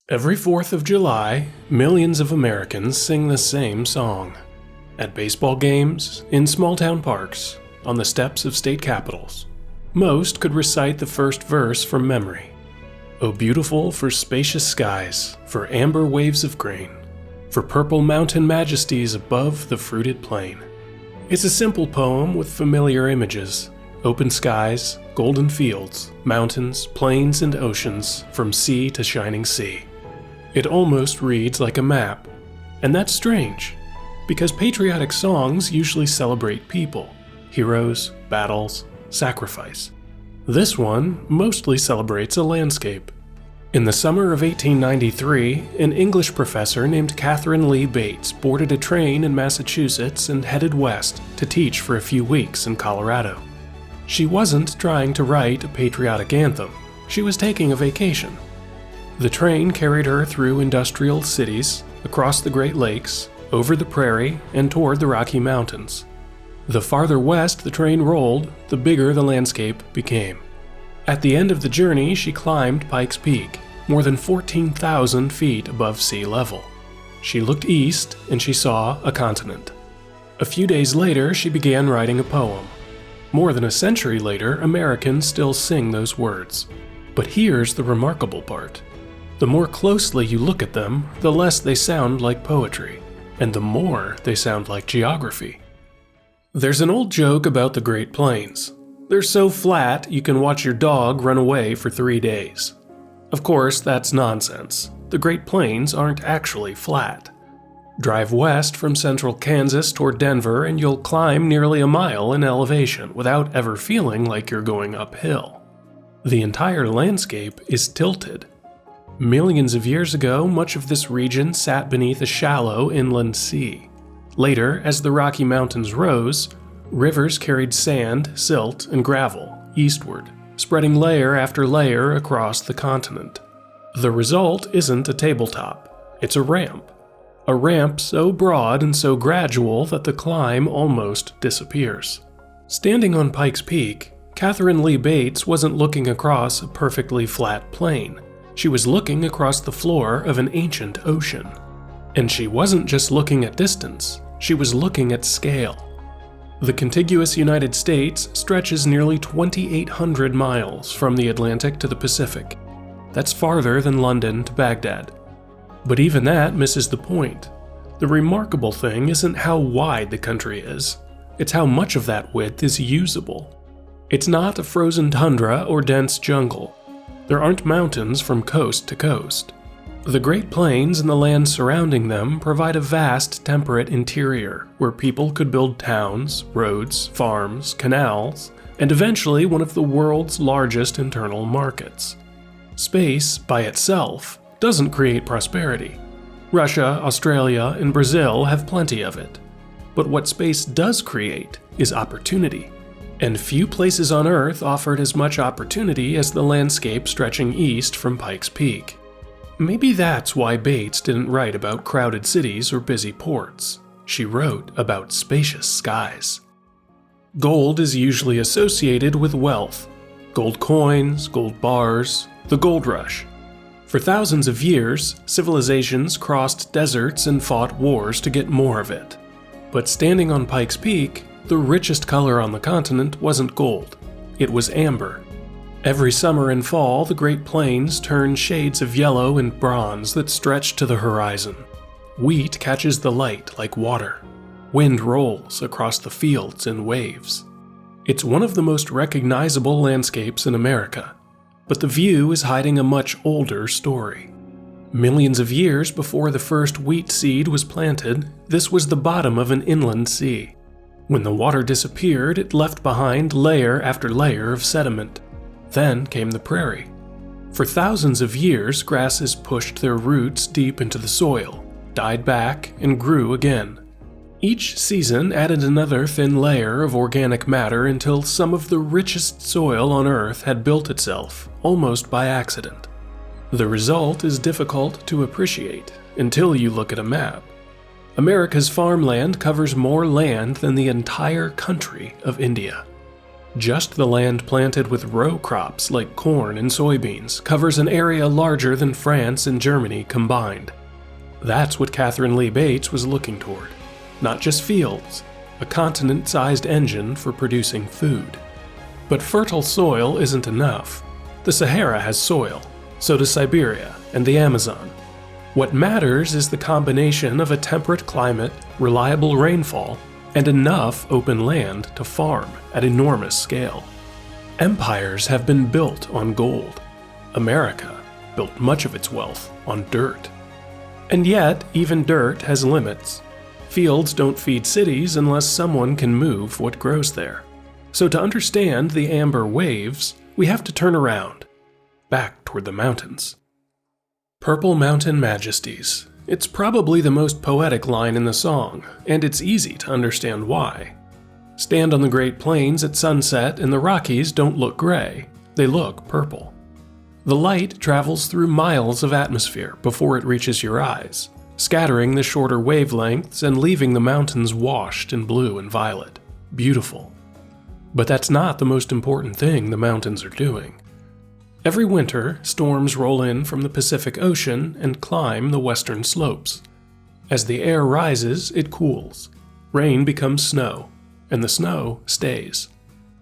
Every 4th of July, millions of Americans sing the same song. At baseball games, in small-town parks, on the steps of state capitals. Most could recite the first verse from memory. Oh, beautiful for spacious skies, for amber waves of grain, for purple mountain majesties above the fruited plain. It's a simple poem with familiar images: open skies, golden fields, mountains, plains, and oceans, from sea to shining sea. It almost reads like a map. And that's strange, because patriotic songs usually celebrate people, heroes, battles, sacrifice. This one mostly celebrates a landscape. In the summer of 1893, an English professor named Katharine Lee Bates boarded a train in Massachusetts and headed west to teach for a few weeks in Colorado. She wasn't trying to write a patriotic anthem. She was taking a vacation. The train carried her through industrial cities, across the Great Lakes, over the prairie, and toward the Rocky Mountains. The farther west the train rolled, the bigger the landscape became. At the end of the journey, she climbed Pikes Peak, more than 14,000 feet above sea level. She looked east, and she saw a continent. A few days later, she began writing a poem. More than a century later, Americans still sing those words. But here's the remarkable part. The more closely you look at them, the less they sound like poetry, and the more they sound like geography. There's an old joke about the Great Plains. They're so flat you can watch your dog run away for 3 days. Of course, that's nonsense. The Great Plains aren't actually flat. Drive west from central Kansas toward Denver and you'll climb nearly a mile in elevation without ever feeling like you're going uphill. The entire landscape is tilted. Millions of years ago, much of this region sat beneath a shallow inland sea. Later, as the Rocky Mountains rose, rivers carried sand, silt, and gravel eastward, spreading layer after layer across the continent. The result isn't a tabletop, it's a ramp. A ramp so broad and so gradual that the climb almost disappears. Standing on Pikes Peak, Katharine Lee Bates wasn't looking across a perfectly flat plain. She was looking across the floor of an ancient ocean. And she wasn't just looking at distance, she was looking at scale. The contiguous United States stretches nearly 2,800 miles from the Atlantic to the Pacific. That's farther than London to Baghdad. But even that misses the point. The remarkable thing isn't how wide the country is, it's how much of that width is usable. It's not a frozen tundra or dense jungle. There aren't mountains from coast to coast. The Great Plains and the land surrounding them provide a vast temperate interior where people could build towns, roads, farms, canals, and eventually one of the world's largest internal markets. Space, by itself, doesn't create prosperity. Russia, Australia, and Brazil have plenty of it. But what space does create is opportunity. And few places on Earth offered as much opportunity as the landscape stretching east from Pikes Peak. Maybe that's why Bates didn't write about crowded cities or busy ports. She wrote about spacious skies. Gold is usually associated with wealth. Gold coins, gold bars, the gold rush. For thousands of years, civilizations crossed deserts and fought wars to get more of it. But standing on Pikes Peak, the richest color on the continent wasn't gold. It was amber. Every summer and fall, the Great Plains turn shades of yellow and bronze that stretch to the horizon. Wheat catches the light like water. Wind rolls across the fields in waves. It's one of the most recognizable landscapes in America, but the view is hiding a much older story. Millions of years before the first wheat seed was planted, this was the bottom of an inland sea. When the water disappeared, it left behind layer after layer of sediment. Then came the prairie. For thousands of years, grasses pushed their roots deep into the soil, died back, and grew again. Each season added another thin layer of organic matter until some of the richest soil on Earth had built itself, almost by accident. The result is difficult to appreciate until you look at a map. America's farmland covers more land than the entire country of India. Just the land planted with row crops like corn and soybeans covers an area larger than France and Germany combined. That's what Katharine Lee Bates was looking toward. Not just fields, a continent-sized engine for producing food. But fertile soil isn't enough. The Sahara has soil, so does Siberia and the Amazon. What matters is the combination of a temperate climate, reliable rainfall, and enough open land to farm at enormous scale. Empires have been built on gold. America built much of its wealth on dirt. And yet, even dirt has limits. Fields don't feed cities unless someone can move what grows there. So to understand the amber waves, we have to turn around, back toward the mountains. Purple Mountain Majesties. It's probably the most poetic line in the song, and it's easy to understand why. Stand on the Great Plains at sunset and the Rockies don't look gray, they look purple. The light travels through miles of atmosphere before it reaches your eyes, scattering the shorter wavelengths and leaving the mountains washed in blue and violet. Beautiful. But that's not the most important thing the mountains are doing. Every winter, storms roll in from the Pacific Ocean and climb the western slopes. As the air rises, it cools. Rain becomes snow, and the snow stays.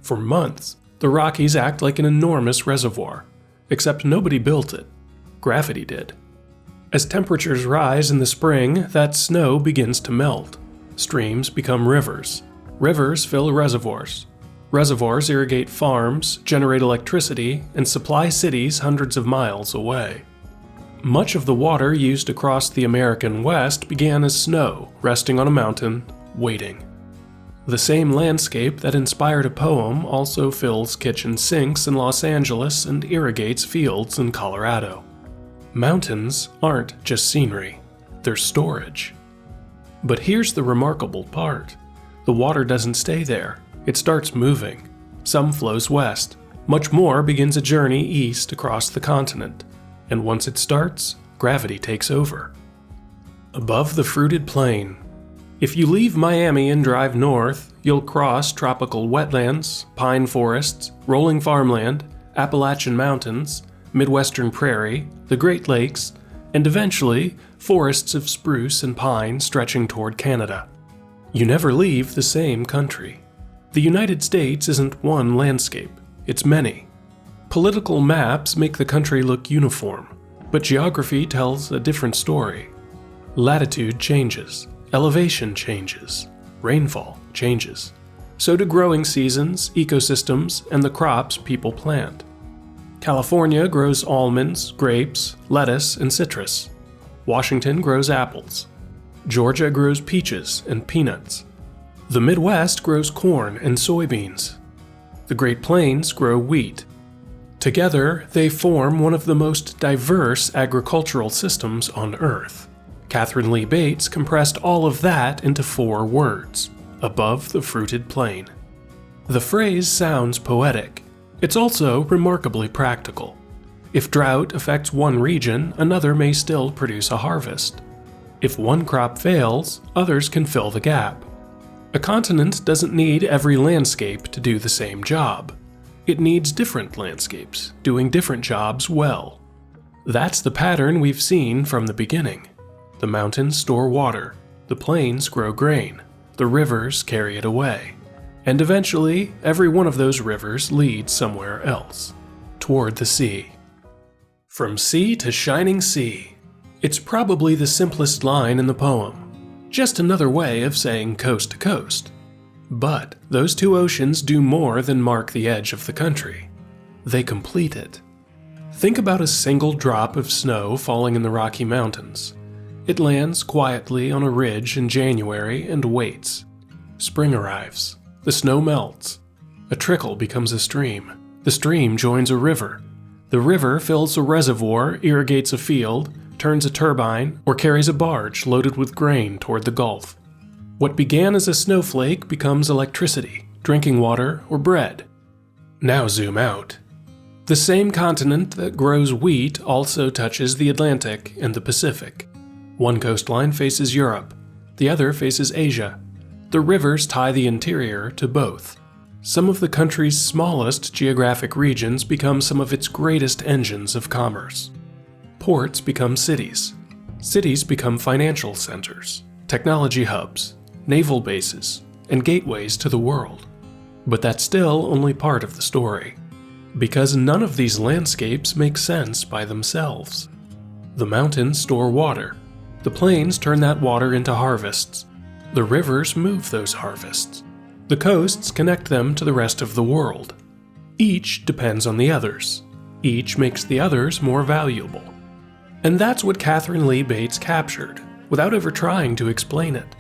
For months, the Rockies act like an enormous reservoir, except nobody built it. Gravity did. As temperatures rise in the spring, that snow begins to melt. Streams become rivers. Rivers fill reservoirs. Reservoirs irrigate farms, generate electricity, and supply cities hundreds of miles away. Much of the water used across the American West began as snow, resting on a mountain, waiting. The same landscape that inspired a poem also fills kitchen sinks in Los Angeles and irrigates fields in Colorado. Mountains aren't just scenery, they're storage. But here's the remarkable part. The water doesn't stay there. It starts moving. Some flows west. Much more begins a journey east across the continent. And once it starts, gravity takes over. Above the fruited plain. If you leave Miami and drive north, you'll cross tropical wetlands, pine forests, rolling farmland, Appalachian mountains, Midwestern prairie, the Great Lakes, and eventually forests of spruce and pine stretching toward Canada. You never leave the same country. The United States isn't one landscape, it's many. Political maps make the country look uniform, but geography tells a different story. Latitude changes, elevation changes, rainfall changes. So do growing seasons, ecosystems, and the crops people plant. California grows almonds, grapes, lettuce, and citrus. Washington grows apples. Georgia grows peaches and peanuts. The Midwest grows corn and soybeans. The Great Plains grow wheat. Together, they form one of the most diverse agricultural systems on Earth. Katharine Lee Bates compressed all of that into 4 words: above the fruited plain. The phrase sounds poetic. It's also remarkably practical. If drought affects one region, another may still produce a harvest. If one crop fails, others can fill the gap. A continent doesn't need every landscape to do the same job. It needs different landscapes, doing different jobs well. That's the pattern we've seen from the beginning. The mountains store water, the plains grow grain, the rivers carry it away. And eventually, every one of those rivers leads somewhere else, toward the sea. From sea to shining sea. It's probably the simplest line in the poem. Just another way of saying coast to coast. But those 2 oceans do more than mark the edge of the country. They complete it. Think about a single drop of snow falling in the Rocky Mountains. It lands quietly on a ridge in January and waits. Spring arrives. The snow melts. A trickle becomes a stream. The stream joins a river. The river fills a reservoir, irrigates a field, turns a turbine, or carries a barge loaded with grain toward the Gulf. What began as a snowflake becomes electricity, drinking water, or bread. Now zoom out. The same continent that grows wheat also touches the Atlantic and the Pacific. One coastline faces Europe, the other faces Asia. The rivers tie the interior to both. Some of the country's smallest geographic regions become some of its greatest engines of commerce. Ports become cities. Cities become financial centers, technology hubs, naval bases, and gateways to the world. But that's still only part of the story, because none of these landscapes make sense by themselves. The mountains store water. The plains turn that water into harvests. The rivers move those harvests. The coasts connect them to the rest of the world. Each depends on the others. Each makes the others more valuable. And that's what Katharine Lee Bates captured, without ever trying to explain it.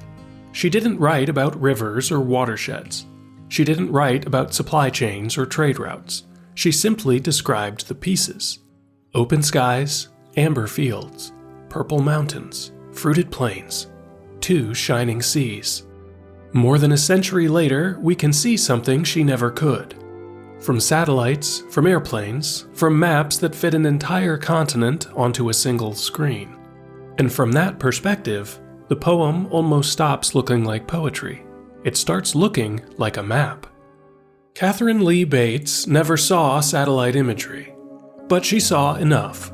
She didn't write about rivers or watersheds. She didn't write about supply chains or trade routes. She simply described the pieces. Open skies, amber fields, purple mountains, fruited plains, 2 shining seas. More than a century later, we can see something she never could. From satellites, from airplanes, from maps that fit an entire continent onto a single screen. And from that perspective, the poem almost stops looking like poetry. It starts looking like a map. Katharine Lee Bates never saw satellite imagery, but she saw enough.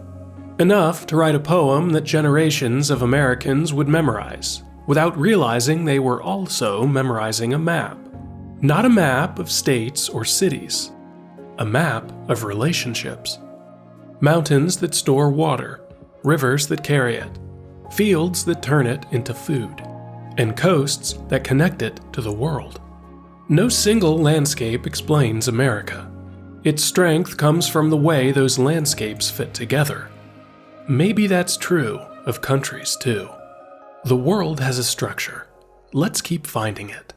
Enough to write a poem that generations of Americans would memorize, without realizing they were also memorizing a map. Not a map of states or cities, a map of relationships. Mountains that store water, rivers that carry it, fields that turn it into food, and coasts that connect it to the world. No single landscape explains America. Its strength comes from the way those landscapes fit together. Maybe that's true of countries too. The world has a structure. Let's keep finding it.